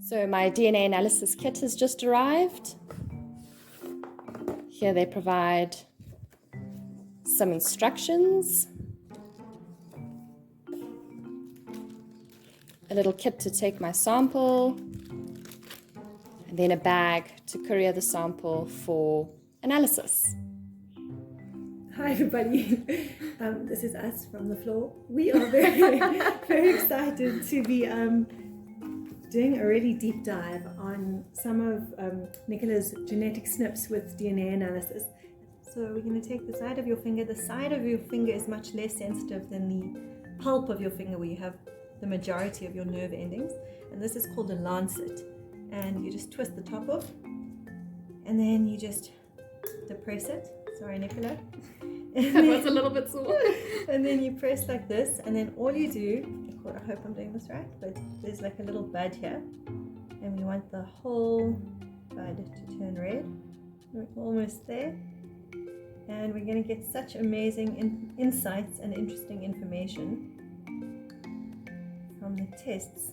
So my DNA analysis kit has just arrived. Here they provide some instructions, a little kit to take my sample, and then a bag to courier the sample for analysis. Hi everybody, this is us from the floor. We are very, very excited to be doing a really deep dive on some of Nicola's genetic snips with DNA analysis. So we're going to take the side of your finger. The side of your finger is much less sensitive than the pulp of your finger where you have the majority of your nerve endings. And this is called a lancet. And you just twist the top off and then you just depress it. Sorry, Nicola. That was a little bit sore. And then you press like this, and then all you do, I hope I'm doing this right, but there's like a little bud here, and we want the whole bud to turn red. We're almost there, and we're going to get such amazing insights and interesting information from the tests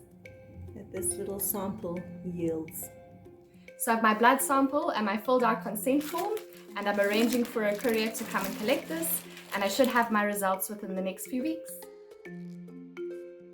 that this little sample yields. So I have my blood sample and my filled out consent form, and I'm arranging for a courier to come and collect this, and I should have my results within the next few weeks.